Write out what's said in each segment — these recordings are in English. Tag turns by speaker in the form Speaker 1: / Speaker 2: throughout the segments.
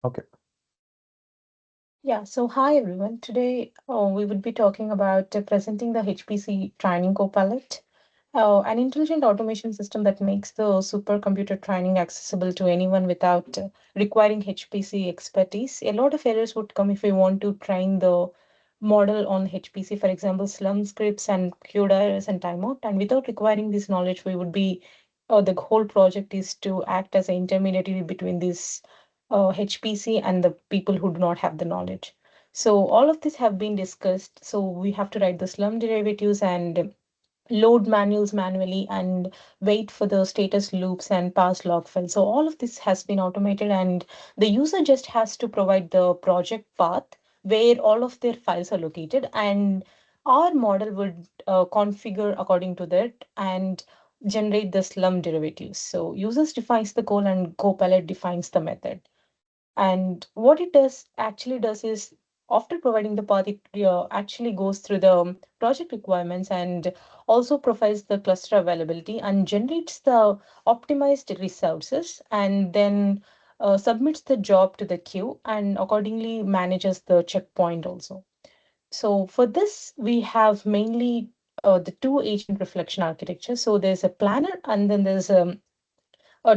Speaker 1: Okay.
Speaker 2: Yeah, so hi everyone. Today we would be talking about presenting the HPC training copilot, an intelligent automation system that makes the supercomputer training accessible to anyone without requiring HPC expertise. A lot of errors would come if we want to train the model on HPC, for example, slum scripts and queued errors and timeout. And without requiring this knowledge, we would be the whole project is to act as an intermediary between this HPC and the people who do not have the knowledge. So all of this have been discussed. So we have to write the slum derivatives and load manuals manually and wait for the status loops and pass log files. So all of this has been automated and the user just has to provide the project path where all of their files are located and our model would configure according to that and generate the slum derivatives. So users defines the goal and Copilot defines the method. And what it does is after providing the path, it actually goes through the project requirements and also provides the cluster availability and generates the optimized resources and then submits the job to the queue and accordingly manages the checkpoint also. So for this, we have mainly the two agent reflection architecture. So there's a planner and then there's a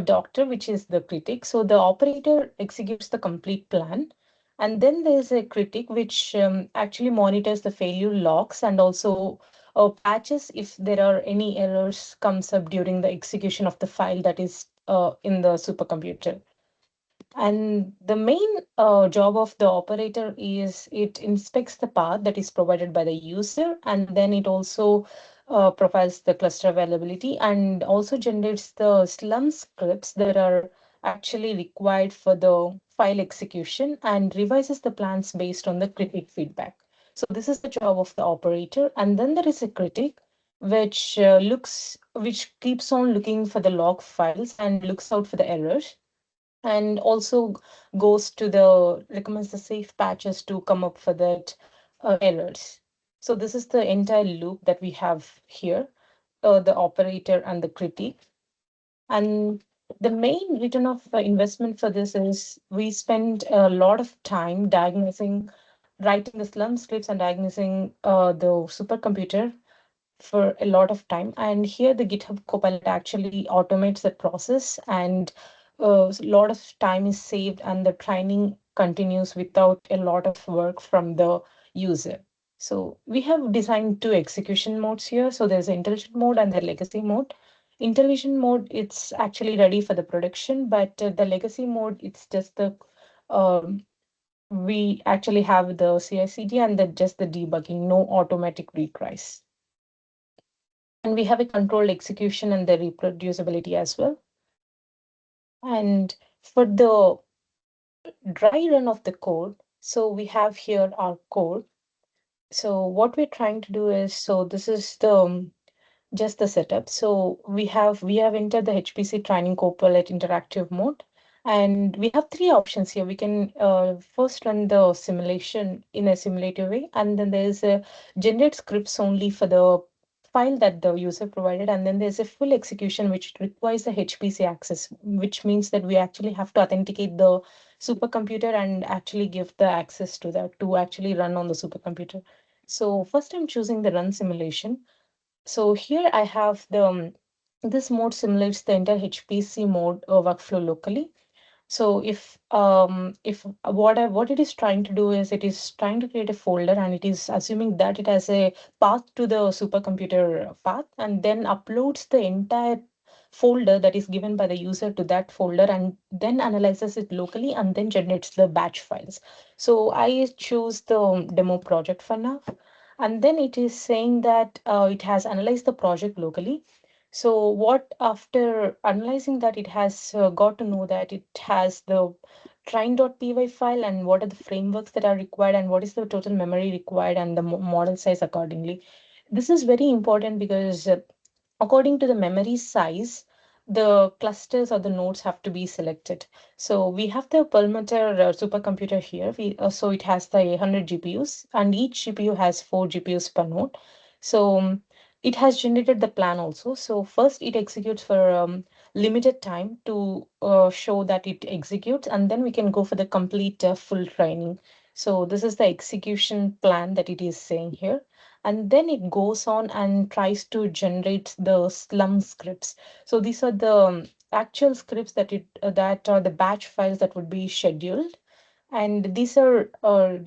Speaker 2: doctor, which is the critic. So the operator executes the complete plan. And then there's a critic, which actually monitors the failure logs and also patches if there are any errors comes up during the execution of the file that is in the supercomputer. And the main job of the operator is it inspects the path that is provided by the user, and then it also profiles the cluster availability and also generates the slum scripts that are actually required for the file execution and revises the plans based on the critic feedback. So this is the job of the operator. And then there is a critic which keeps on looking for the log files and looks out for the errors and also goes to the recommends the safe patches to come up for that errors. So this is the entire loop that we have here, the operator and the critique. And the main return of investment for this is we spend a lot of time diagnosing, writing the slum scripts and diagnosing the supercomputer for a lot of time. And here the GitHub Copilot actually automates the process and a lot of time is saved and the training continues without a lot of work from the user. So we have designed two execution modes here. So there's the intelligent mode and the legacy mode. Intelligent mode, it's actually ready for the production, but the legacy mode, it's just the um, we actually have the CI/CD and just the debugging, no automatic retries. And we have a controlled execution and the reproducibility as well. And for the dry run of the code, so we have here our code. So what we're trying to do is, so this is the just the setup. So we have entered the HPC training copilot interactive mode, and we have three options here. We can first run the simulation in a simulative way, and then there's a generate scripts only for the file that the user provided, and then there's a full execution which requires the HPC access, which means that we actually have to authenticate the supercomputer and actually give the access to that to actually run on the supercomputer. So first I'm choosing the run simulation. So here I have this mode simulates the entire HPC mode workflow locally. So if what it is trying to do is it is trying to create a folder and it is assuming that it has a path to the supercomputer path and then uploads the entire folder that is given by the user to that folder and then analyzes it locally and then generates the batch files. So I choose the demo project for now. And then it is saying that it has analyzed the project locally. So what after analyzing that, it has got to know that it has the train.py file and what are the frameworks that are required and what is the total memory required and the model size accordingly. This is very important because according to the memory size, the clusters or the nodes have to be selected. So we have the Perlmutter supercomputer here. So it has the 100 GPUs and each GPU has 4 GPUs per node. So it has generated the plan also. So first it executes for limited time to show that it executes, and then we can go for the complete full training. So this is the execution plan that it is saying here. And then it goes on and tries to generate the slum scripts. So these are the actual scripts that that are the batch files that would be scheduled, and these are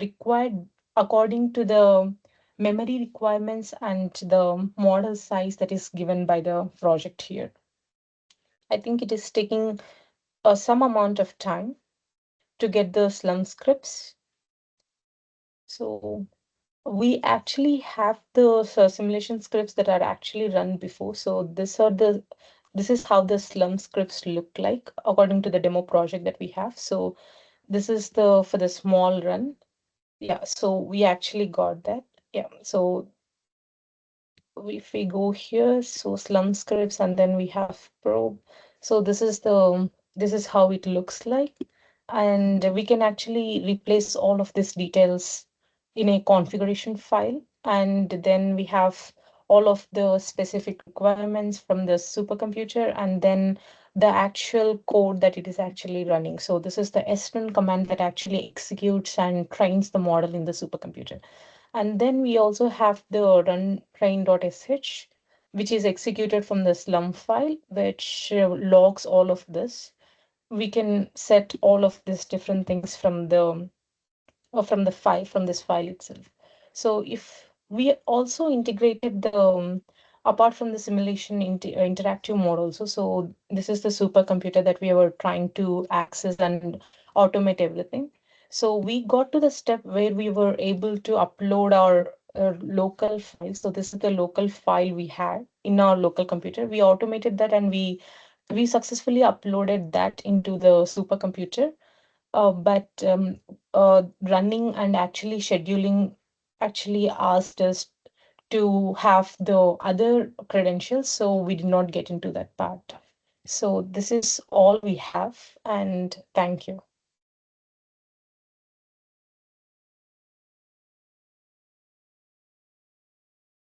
Speaker 2: required according to the memory requirements and the model size that is given by the project here. I think it is taking some amount of time to get the slum scripts. So we actually have the simulation scripts that are actually run before. So this is how the slum scripts look like according to the demo project that we have. So this is the for the small run. Yeah, so we actually got that. Yeah, so if we go here, so slum scripts, and then we have probe. So this is how it looks like. And we can actually replace all of these details in a configuration file. And then we have all of the specific requirements from the supercomputer, and then the actual code that it is actually running. So this is the srun command that actually executes and trains the model in the supercomputer. And then we also have the run train.sh, which is executed from the slum file, which logs all of this. We can set all of these different things from the or from the file from this file itself. So if we also integrated the apart from the simulation interactive mode also, so this is the supercomputer that we were trying to access and automate everything. So we got to the step where we were able to upload our local file. So this is the local file we had in our local computer. We automated that, and we successfully uploaded that into the supercomputer. But running and actually scheduling actually asked us to have the other credentials, so we did not get into that part. So this is all we have, and thank you.